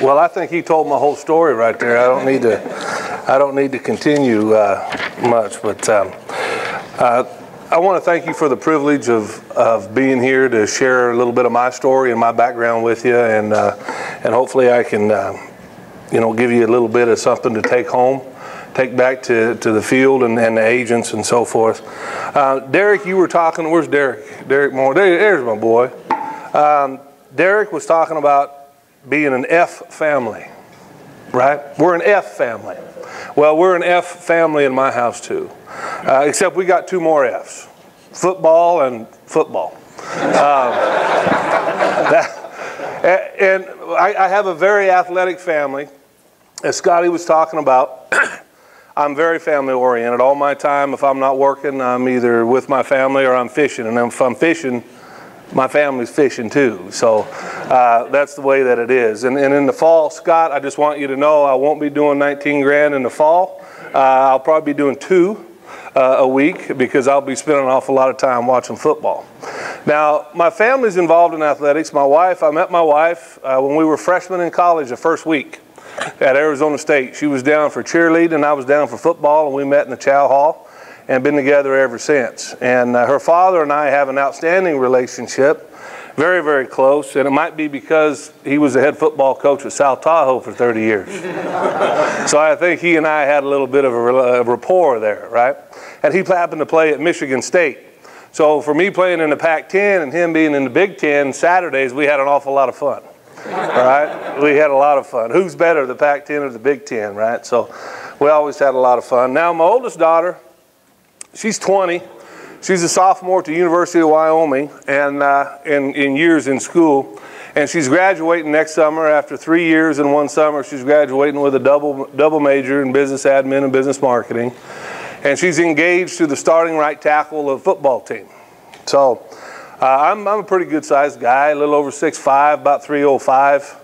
Well, I think he told my whole story right there. I don't need to continue much, but I want to thank you for the privilege of being here to share a little bit of my story and my background with you, and hopefully I can give you a little bit of something to take home, take back to the field and the agents and so forth. Derek, you were talking. Where's Derek? Derek Moore. There's my boy. Derek was talking about being an F family, right? We're an F family. Well, we're an F family in my house too, except we got 2 more Fs, football and football. And I have a very athletic family. As Scotty was talking about, I'm very family oriented. All my time, if I'm not working, I'm either with my family or I'm fishing. And if I'm fishing, my family's fishing too. So that's the way that it is. And in the fall, Scott, I just want you to know I won't be doing 19 grand in the fall. I'll probably be doing 2 a week because I'll be spending an awful lot of time watching football. Now, my family's involved in athletics. I met my wife when we were freshmen in college the first week at Arizona State. She was down for cheerleading and I was down for football, and we met in the chow hall and been together ever since. And her father and I have an outstanding relationship, very, very close, and it might be because he was the head football coach at South Tahoe for 30 years. So I think he and I had a little bit of a rapport there, right? And he happened to play at Michigan State. So for me playing in the Pac-10 and him being in the Big Ten, Saturdays we had an awful lot of fun, right? We had a lot of fun. Who's better, the Pac-10 or the Big Ten, right? So we always had a lot of fun. Now my oldest daughter, she's 20. She's a sophomore at the University of Wyoming and in years in school. And she's graduating next summer after 3 years and 1 summer. She's graduating with a double major in business admin and business marketing. And she's engaged to the starting right tackle of the football team. So I'm a pretty good sized guy, a little over 6'5", about 305.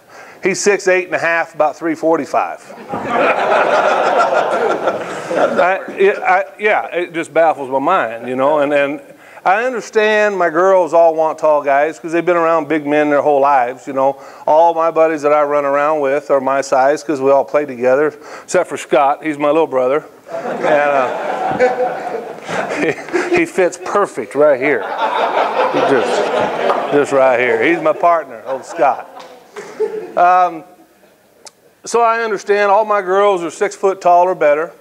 He's 6'8 and a half, about 345. Yeah, it just baffles my mind, you know. And I understand my girls all want tall guys because they've been around big men their whole lives, you know. All my buddies that I run around with are my size because we all play together, except for Scott. He's my little brother. And he fits perfect right here. Just right here. He's my partner, old Scott. So I understand all my girls are 6 foot tall or better.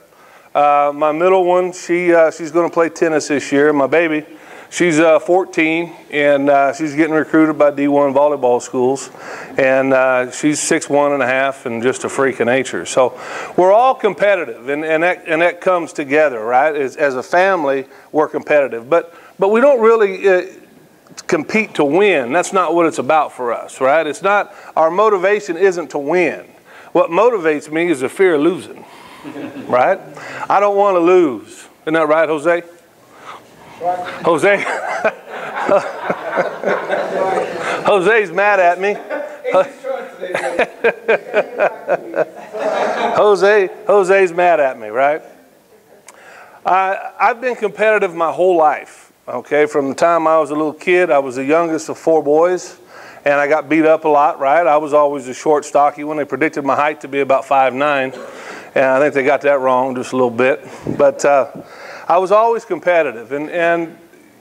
My middle one, she's going to play tennis this year. My baby, she's 14 and she's getting recruited by D1 volleyball schools, and she's 6'1 and a half and just a freak of nature. So we're all competitive, and that comes together, right? As a family, we're competitive, but we don't really compete to win. That's not what it's about for us, right? It's not, our motivation isn't to win. What motivates me is the fear of losing, right? I don't want to lose. Isn't that right, Jose? Right. Jose? Jose's mad at me. Jose's mad at me, right? I've been competitive my whole life, okay? From the time I was a little kid, I was the youngest of 4 boys. And I got beat up a lot, right? I was always a short, stocky one. They predicted my height to be about 5'9", and I think they got that wrong just a little bit. But I was always competitive, and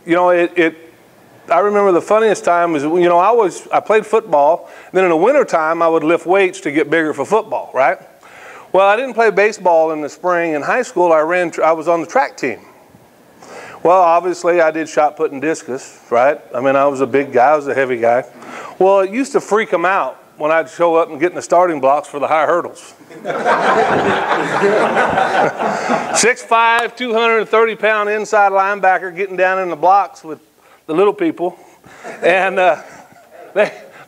you know, I remember the funniest time was, you know, I played football. And then in the wintertime, I would lift weights to get bigger for football, right? Well, I didn't play baseball in the spring. In high school, I was on the track team. Well, obviously, I did shot put and discus, right? I mean, I was a big guy. I was a heavy guy. Well, it used to freak them out when I'd show up and get in the starting blocks for the high hurdles. 6'5", 230-pound inside linebacker getting down in the blocks with the little people. And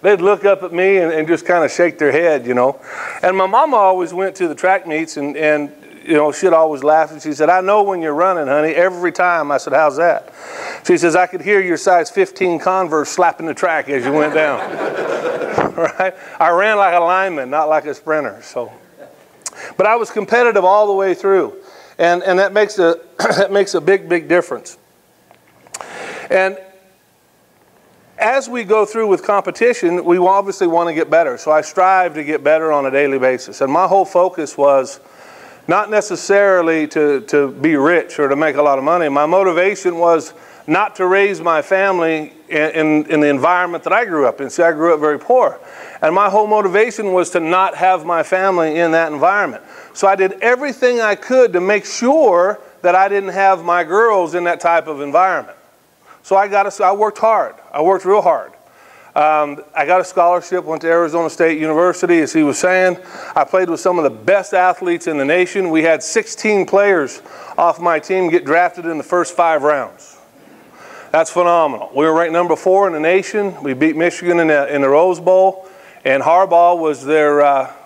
they'd look up at me and just kind of shake their head, you know. And my mama always went to the track meets and you know, she'd always laugh, and she said, "I know when you're running, honey, every time." I said, "How's that?" She says, "I could hear your size 15 Converse slapping the track as you went down." Right? I ran like a lineman, not like a sprinter. So, but I was competitive all the way through, and that makes a big difference. And as we go through with competition, we obviously want to get better. So I strive to get better on a daily basis. And my whole focus was not necessarily to be rich or to make a lot of money. My motivation was not to raise my family in the environment that I grew up in. See, I grew up very poor. And my whole motivation was to not have my family in that environment. So I did everything I could to make sure that I didn't have my girls in that type of environment. So I worked hard. I worked real hard. I got a scholarship, went to Arizona State University, as he was saying. I played with some of the best athletes in the nation. We had 16 players off my team get drafted in the first 5 rounds. That's phenomenal. We were ranked number 4 in the nation. We beat Michigan in the Rose Bowl, and Harbaugh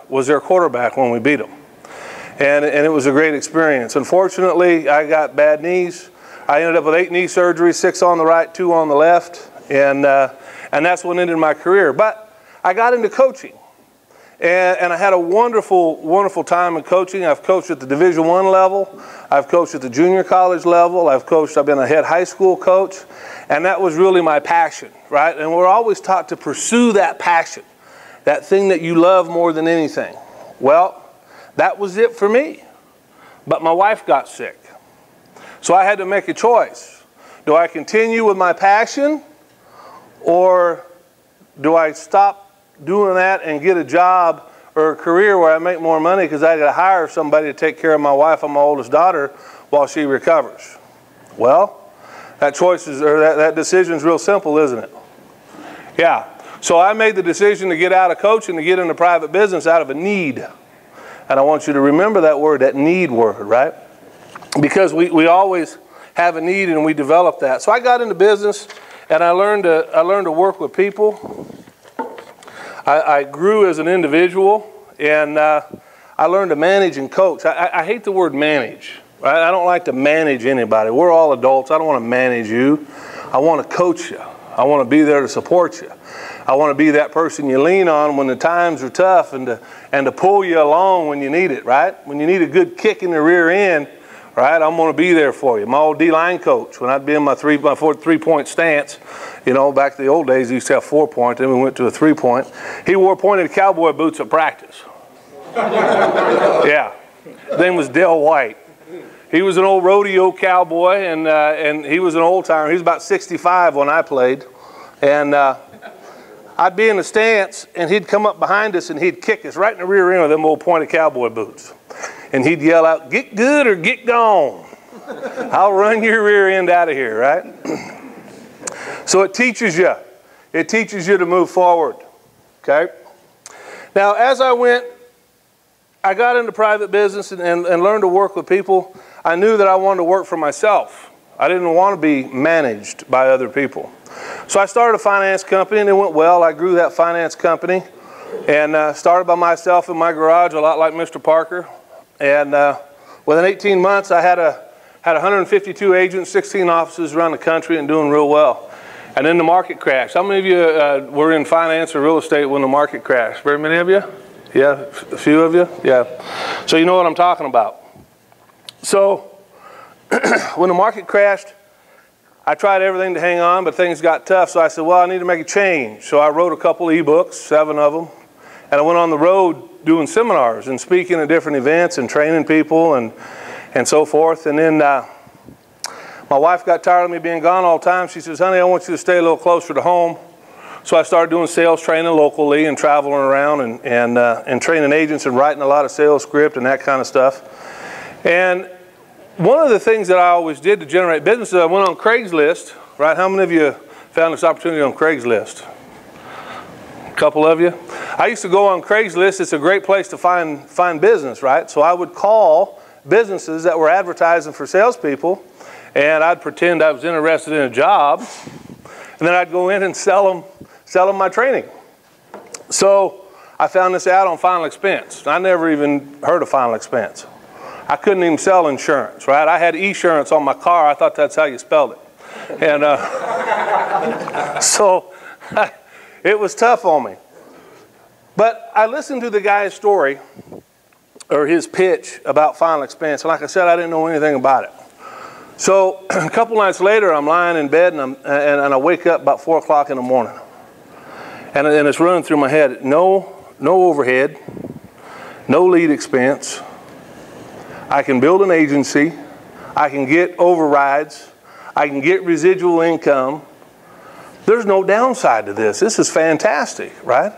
was their quarterback when we beat them. And it was a great experience. Unfortunately, I got bad knees. I ended up with 8 knee surgeries, 6 on the right, 2 on the left, and that's what ended my career. But I got into coaching, and I had a wonderful, wonderful time in coaching. I've coached at the Division I level. I've coached at the junior college level. I've been a head high school coach, and that was really my passion, right? And we're always taught to pursue that passion, that thing that you love more than anything. Well, that was it for me. But my wife got sick. So I had to make a choice. Do I continue with my passion, or do I stop doing that and get a job or a career where I make more money because I got to hire somebody to take care of my wife and my oldest daughter while she recovers? Well, that decision's real simple, isn't it? Yeah. So I made the decision to get out of coaching, to get into private business out of a need. And I want you to remember that word, that need word, right? Because we always have a need, and we develop that. So I got into business, and I learned to work with people. I grew as an individual, and I learned to manage and coach. I hate the word manage. Right? I don't like to manage anybody. We're all adults. I don't want to manage you. I want to coach you. I want to be there to support you. I want to be that person you lean on when the times are tough, and to pull you along when you need it, right? When you need a good kick in the rear end, right? I'm going to be there for you. My old D-line coach, when I'd be in my three-point stance, you know, back in the old days, he used to have 4-point, then we went to a 3-point. He wore pointed cowboy boots at practice. Yeah. His name was Dale White. He was an old rodeo cowboy, and he was an old-timer. He was about 65 when I played. And I'd be in the stance, and he'd come up behind us, and he'd kick us right in the rear end with them old pointed cowboy boots. And he'd yell out, "Get good or get gone. I'll run your rear end out of here," right? So it teaches you. It teaches you to move forward, okay? Now, as I got into private business and learned to work with people. I knew that I wanted to work for myself. I didn't want to be managed by other people. So I started a finance company, and it went well. I grew that finance company and started by myself in my garage, a lot like Mr. Parker. And within 18 months, I had 152 agents, 16 offices around the country, and doing real well. And then the market crashed. How many of you were in finance or real estate when the market crashed? Very many of you? Yeah, a few of you? Yeah. So you know what I'm talking about. So when the market crashed, I tried everything to hang on, but things got tough. So I said, well, I need to make a change. So I wrote a couple ebooks, 7 of them. And I went on the road doing seminars and speaking at different events and training people and so forth. And then my wife got tired of me being gone all the time. She says, honey, I want you to stay a little closer to home. So I started doing sales training locally and traveling around and training agents and writing a lot of sales script and that kind of stuff. And one of the things that I always did to generate business is I went on Craigslist, right? How many of you found this opportunity on Craigslist? A couple of you? I used to go on Craigslist. It's a great place to find business, right? So I would call businesses that were advertising for salespeople, and I'd pretend I was interested in a job, and then I'd go in and sell them my training. So I found this out on Final Expense. I never even heard of Final Expense. I couldn't even sell insurance, right? I had esurance on my car. I thought that's how you spelled it. And so it was tough on me. But I listened to the guy's story, or his pitch about Final Expense. And like I said, I didn't know anything about it. So a couple nights later, I'm lying in bed, and I wake up about 4 o'clock in the morning. And it's running through my head, no overhead, no lead expense. I can build an agency. I can get overrides. I can get residual income. There's no downside to this. This is fantastic, right?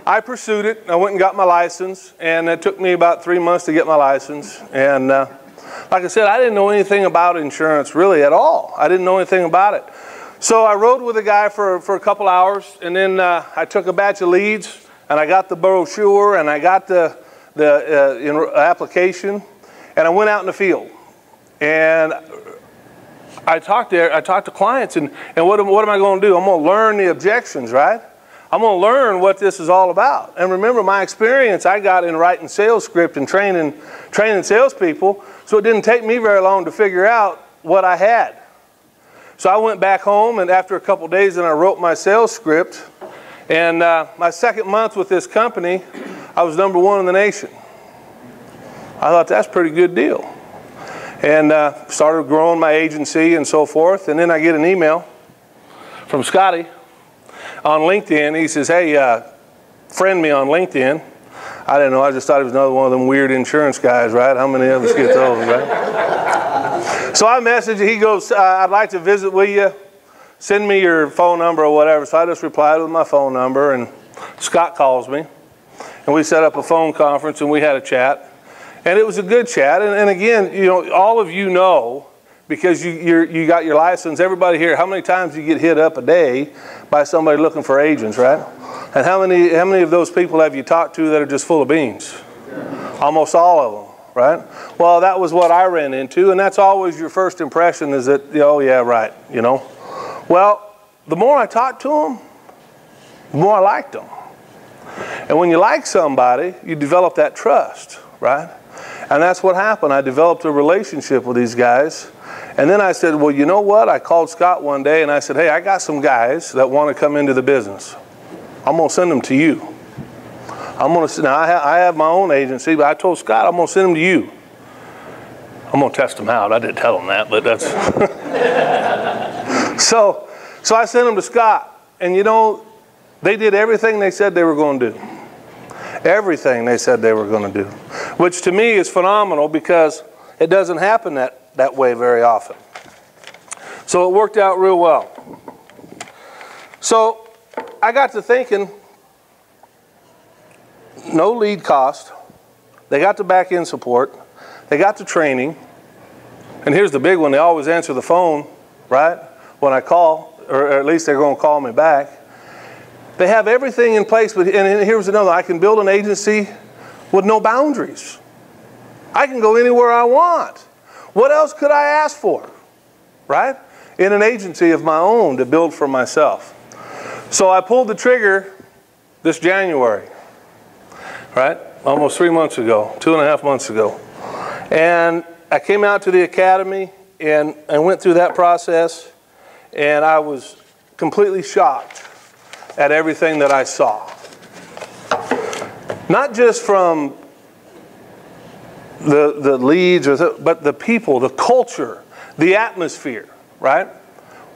I pursued it. I went and got my license, and it took me about 3 months to get my license. And like I said, I didn't know anything about insurance really at all. I didn't know anything about it. So I rode with a guy for a couple hours, and then I took a batch of leads, and I got the brochure, and I got the application, and I went out in the field. And I talked to clients, and what am I going to do? I'm going to learn the objections, right? I'm going to learn what this is all about. And remember, my experience I got in writing sales script and training salespeople, so it didn't take me very long to figure out what I had. So I went back home, and after a couple days, then I wrote my sales script. And my second month with this company, I was #1 in the nation. I thought, that's a pretty good deal. And started growing my agency and so forth. And then I get an email from Scotty on LinkedIn. He says, hey, friend me on LinkedIn. I didn't know. I just thought he was another one of them weird insurance guys, right? How many of us get those, right? So I messaged him. He goes, I'd like to visit with you. Send me your phone number or whatever. So I just replied with my phone number, and Scott calls me. And we set up a phone conference, and we had a chat. And it was a good chat. And again, you know, all of you know, because you got your license, everybody here, how many times you get hit up a day by somebody looking for agents, right? And how many of those people have you talked to that are just full of beans? Almost all of them, right? Well, that was what I ran into, and that's always your first impression is that, oh yeah, right, you know. Well, the more I talked to them, the more I liked them. And when you like somebody, you develop that trust, right? And that's what happened. I developed a relationship with these guys. And then I said, well, you know what? I called Scott one day and I said, hey, I got some guys that want to come into the business. I'm going to send them to you. Now I have my own agency, but I told Scott, I'm going to send them to you. I'm going to test them out. I didn't tell him that, but that's... So I sent them to Scott. And you know, they did everything they said they were going to do. Everything they said they were going to do. Which to me is phenomenal because it doesn't happen that way very often. So it worked out real well. So I got to thinking, no lead cost. They got the back end support. They got the training. And here's the big one. They always answer the phone, right? When I call, or at least they're going to call me back. They have everything in place, and here's another. I can build an agency with no boundaries. I can go anywhere I want. What else could I ask for, right? In an agency of my own to build for myself. So I pulled the trigger this January, right? Almost 3 months ago, 2.5 months ago. And I came out to the academy and I went through that process, and I was completely shocked at everything that I saw. Not just from the leads, but the people, the culture, the atmosphere, right?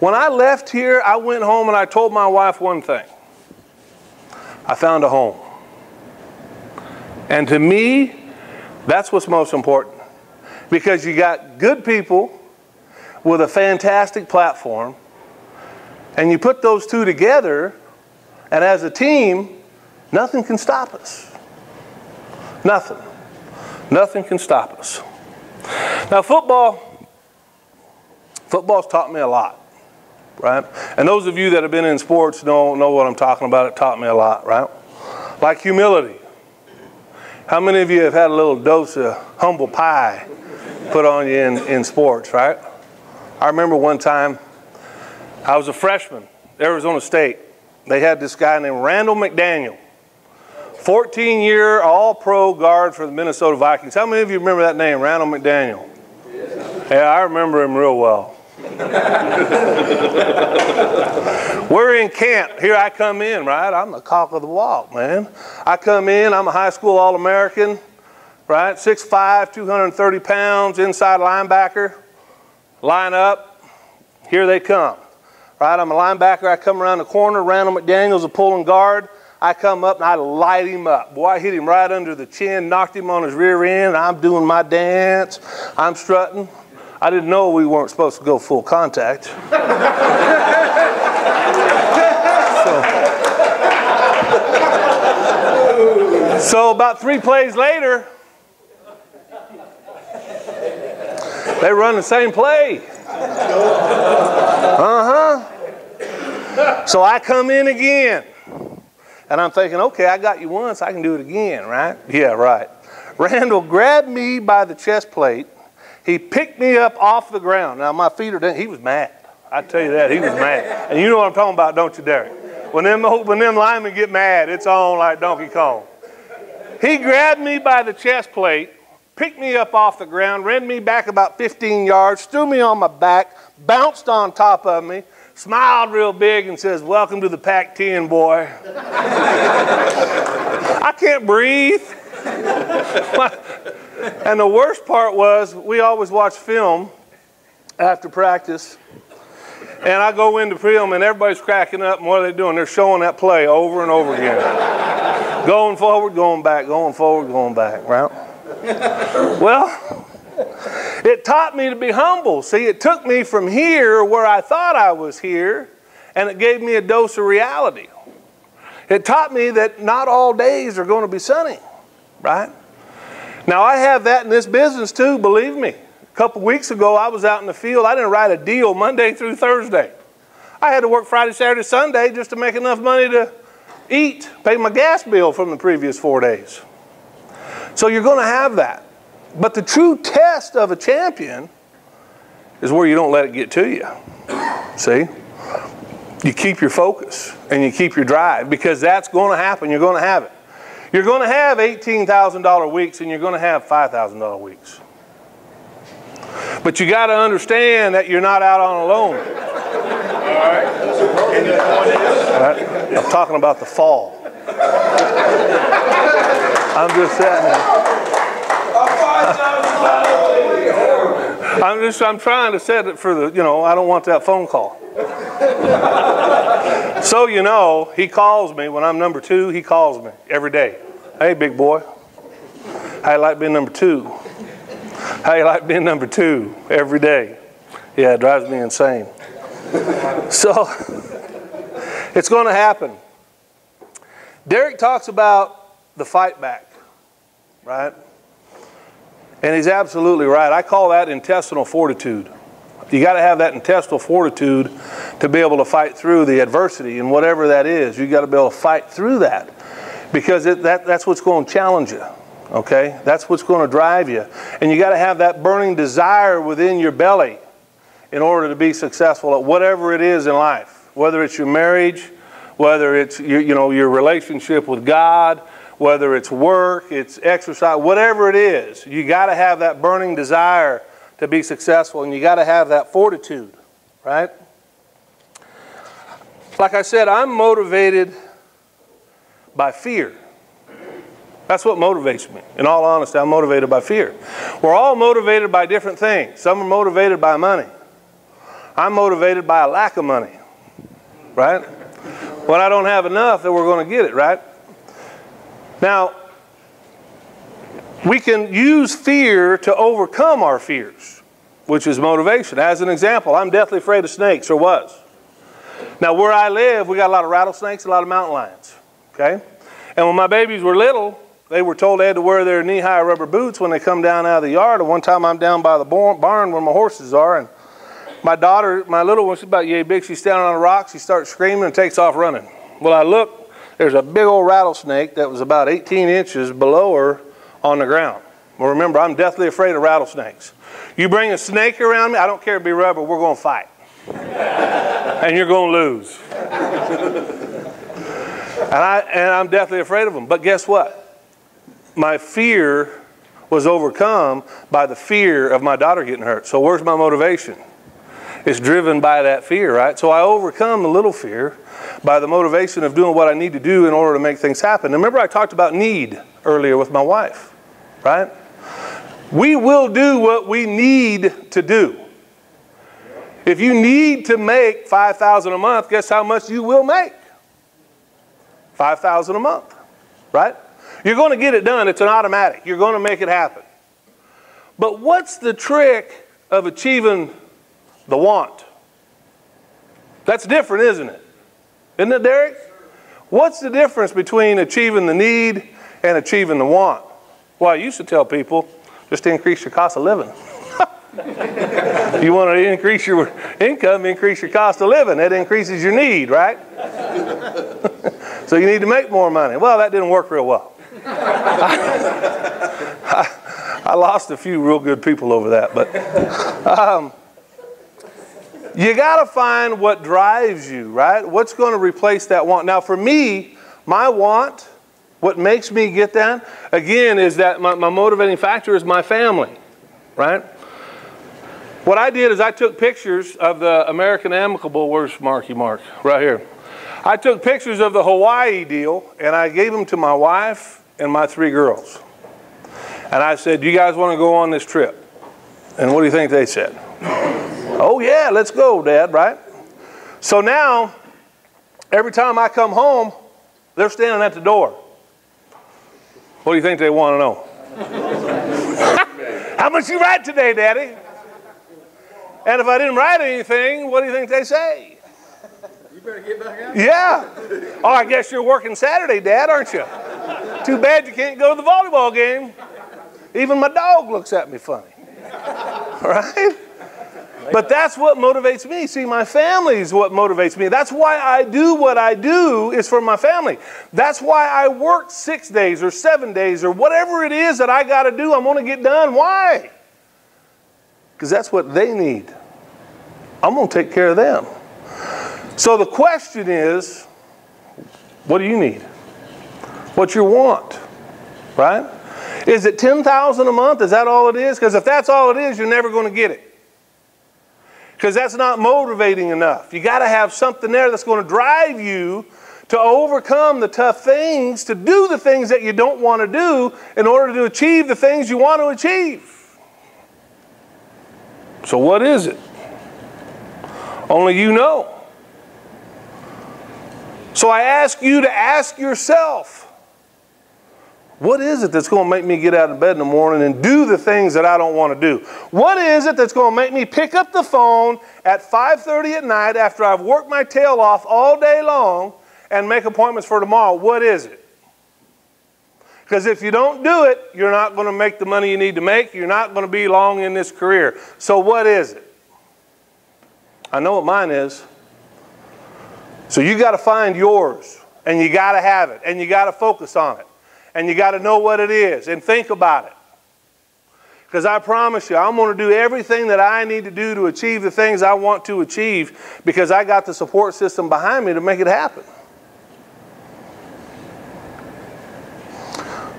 When I left here, I went home and I told my wife one thing. I found a home. And to me, that's what's most important. Because you got good people with a fantastic platform, and you put those two together, and as a team, nothing can stop us. Nothing. Nothing can stop us. Now football's taught me a lot, right? And those of you that have been in sports know what I'm talking about. It taught me a lot, right? Like humility. How many of you have had a little dose of humble pie put on you in sports, right? I remember one time, I was a freshman, Arizona State. They had this guy named Randall McDaniel, 14-year all-pro guard for the Minnesota Vikings. How many of you remember that name, Randall McDaniel? Yeah, I remember him real well. We're in camp. Here I come in, right? I'm the cock of the walk, man. I come in, I'm a high school All-American, right? 6'5", 230 pounds, inside linebacker. line up, here they come. Right, I'm a linebacker, I come around the corner, Randall McDaniel's a pulling guard. I come up and I light him up. Boy, I hit him right under the chin, knocked him on his rear end. I'm doing my dance. I'm strutting. I didn't know we weren't supposed to go full contact. So about 3 plays later, they run the same play. So I come in again. And I'm thinking, okay, I got you once, I can do it again, right? Yeah, right. Randall grabbed me by the chest plate. He picked me up off the ground. Now, my feet are down. He was mad. I tell you that, he was mad. And you know what I'm talking about, don't you, Derek? When them linemen get mad, it's on like Donkey Kong. He grabbed me by the chest plate, picked me up off the ground, ran me back about 15 yards, threw me on my back, bounced on top of me, smiled real big and says, "Welcome to the Pac-10, boy." I can't breathe. And the worst part was, we always watch film after practice. And I go into film and everybody's cracking up. And what are they doing? They're showing that play over and over again. Going forward, going back, going forward, going back, right? Well, it taught me to be humble. See, it took me from here where I thought I was here, and it gave me a dose of reality. It taught me that not all days are going to be sunny, right? Now, I have that in this business too, believe me. A couple weeks ago, I was out in the field. I didn't write a deal Monday through Thursday. I had to work Friday, Saturday, Sunday just to make enough money to eat, pay my gas bill from the previous 4 days. So you're going to have that. But the true test of a champion is where you don't let it get to you. See? You keep your focus and you keep your drive, because that's going to happen. You're going to have it. You're going to have $18,000 weeks and you're going to have $5,000 weeks. But you got to understand that you're not out on alone. All right. And the point is? I'm talking about the fall. I'm just sitting there. I'm trying to set it for the, I don't want that phone call. So, he calls me when I'm number 2. He calls me every day. "Hey, big boy, how you like being number 2? How you like being number 2?" Every day. Yeah, it drives me insane. So, it's going to happen. Derek talks about the fight back, right? And he's absolutely right. I call that intestinal fortitude. You got to have that intestinal fortitude to be able to fight through the adversity, and whatever that is, you got to be able to fight through that, because that's what's going to challenge you. Okay, that's what's going to drive you, and you got to have that burning desire within your belly in order to be successful at whatever it is in life. Whether it's your marriage, whether it's your relationship with God, whether it's work, it's exercise, whatever it is, you got to have that burning desire to be successful, and you got to have that fortitude, right? Like I said, I'm motivated by fear. That's what motivates me. In all honesty, I'm motivated by fear. We're all motivated by different things. Some are motivated by money. I'm motivated by a lack of money, right? When I don't have enough, then we're going to get it, right? Now, we can use fear to overcome our fears, which is motivation. As an example, I'm deathly afraid of snakes, or was. Now, where I live, we got a lot of rattlesnakes, a lot of mountain lions, okay? And when my babies were little, they were told they had to wear their knee-high rubber boots when they come down out of the yard. And one time I'm down by the barn where my horses are, and my daughter, my little one, she's about yay big, she's standing on a rock, she starts screaming and takes off running. Well, I look, there's a big old rattlesnake that was about 18 inches below her on the ground. Well, remember, I'm deathly afraid of rattlesnakes. You bring a snake around me, I don't care if it be rubber, we're going to fight. And you're going to lose. And I'm deathly afraid of them. But guess what? My fear was overcome by the fear of my daughter getting hurt. So where's my motivation? It's driven by that fear, right? So I overcome the little fear by the motivation of doing what I need to do in order to make things happen. And remember, I talked about need earlier with my wife, right? We will do what we need to do. If you need to make $5,000 a month, guess how much you will make? $5,000 a month, right? You're going to get it done. It's an automatic. You're going to make it happen. But what's the trick of achieving the want? That's different, isn't it? Isn't it, Derek? What's the difference between achieving the need and achieving the want? Well, I used to tell people, just to increase your cost of living. You want to increase your income, increase your cost of living. That increases your need, right? So you need to make more money. Well, that didn't work real well. I lost a few real good people over that. But you got to find what drives you, right? What's going to replace that want? Now, for me, my want, what makes me get that, again, is that my motivating factor is my family, right? What I did is I took pictures of the American Amicable. Where's Marky Mark? Right here. I took pictures of the Hawaii deal, and I gave them to my wife and my 3 girls. And I said, you guys want to go on this trip? And what do you think they said? Oh, yeah, let's go, Dad, right? So now, every time I come home, they're standing at the door. What do you think they want to know? How much you write today, Daddy? And if I didn't write anything, what do you think they say? You better get back out. Yeah. Oh, I guess you're working Saturday, Dad, aren't you? Too bad you can't go to the volleyball game. Even my dog looks at me funny. Right? But that's what motivates me. See, my family is what motivates me. That's why I do what I do, is for my family. That's why I work 6 days or 7 days or whatever it is that I got to do, I'm going to get done. Why? Because that's what they need. I'm going to take care of them. So the question is, what do you need? What's your want? Right? Is it $10,000 a month? Is that all it is? Because if that's all it is, you're never going to get it. Because that's not motivating enough. You got to have something there that's going to drive you to overcome the tough things, to do the things that you don't want to do in order to achieve the things you want to achieve. So what is it? Only you know. So I ask you to ask yourself, what is it that's going to make me get out of bed in the morning and do the things that I don't want to do? What is it that's going to make me pick up the phone at 5:30 at night after I've worked my tail off all day long and make appointments for tomorrow? What is it? Because if you don't do it, you're not going to make the money you need to make. You're not going to be long in this career. So what is it? I know what mine is. So you got to find yours, and you got to have it, and you got to focus on it, and you got to know what it is, and think about it. Because I promise you, I'm going to do everything that I need to do to achieve the things I want to achieve, because I got the support system behind me to make it happen.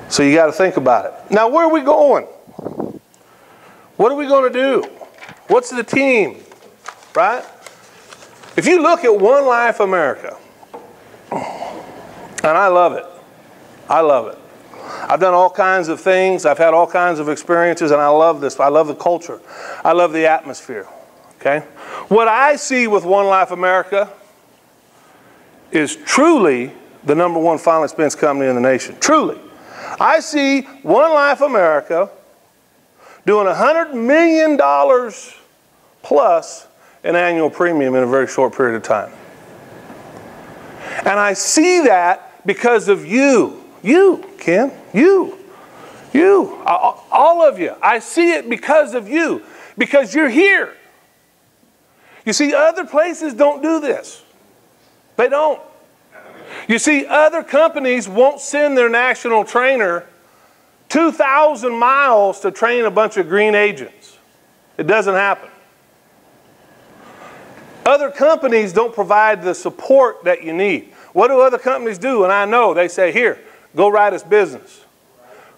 So you got to think about it. Now, where are we going? What are we going to do? What's the team? Right? If you look at One Life America, and I love it. I love it. I've done all kinds of things. I've had all kinds of experiences, and I love this. I love the culture. I love the atmosphere. Okay? What I see with One Life America is truly the #1 final expense company in the nation. Truly. I see One Life America doing $100 million plus in annual premium in a very short period of time. And I see that because of you. You, Ken. You. All of you. I see it because of you. Because you're here. You see, other places don't do this. They don't. You see, other companies won't send their national trainer 2,000 miles to train a bunch of green agents. It doesn't happen. Other companies don't provide the support that you need. What do other companies do? And I know, they say, here, go write us business.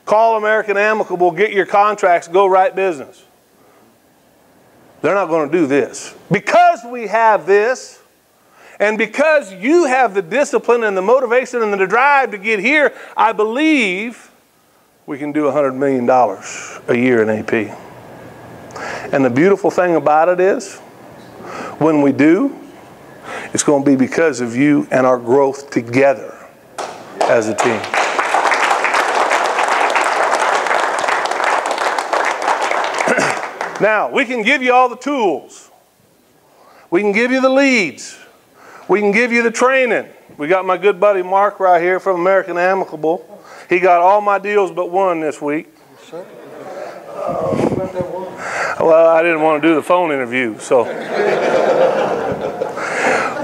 Call American Amicable, get your contracts, go write business. They're not going to do this. Because we have this, and because you have the discipline and the motivation and the drive to get here, I believe we can do $100 million a year in AP. And the beautiful thing about it is, When we do, it's going to be because of you and our growth together as a team. Now, we can give you all the tools. We can give you the leads. We can give you the training. We got my good buddy Mark right here from American Amicable. He got all my deals but one this week. Yes, sir. Well, I didn't want to do the phone interview, so.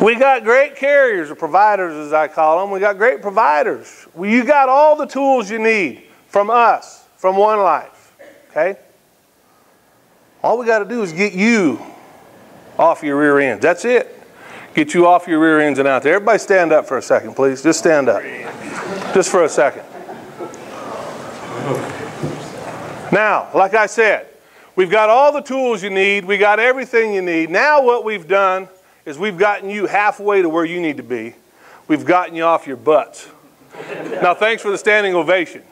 We got great carriers, or providers as I call them. We got great providers. You got all the tools you need from us, from One Life, okay? All we got to do is get you off your rear ends. That's it. Get you off your rear ends and out there. Everybody stand up for a second, please. Just stand up. Just for a second. Now, like I said, we've got all the tools you need. We got everything you need. Now what we've done is we've gotten you halfway to where you need to be. We've gotten you off your butts. Now, thanks for the standing ovation.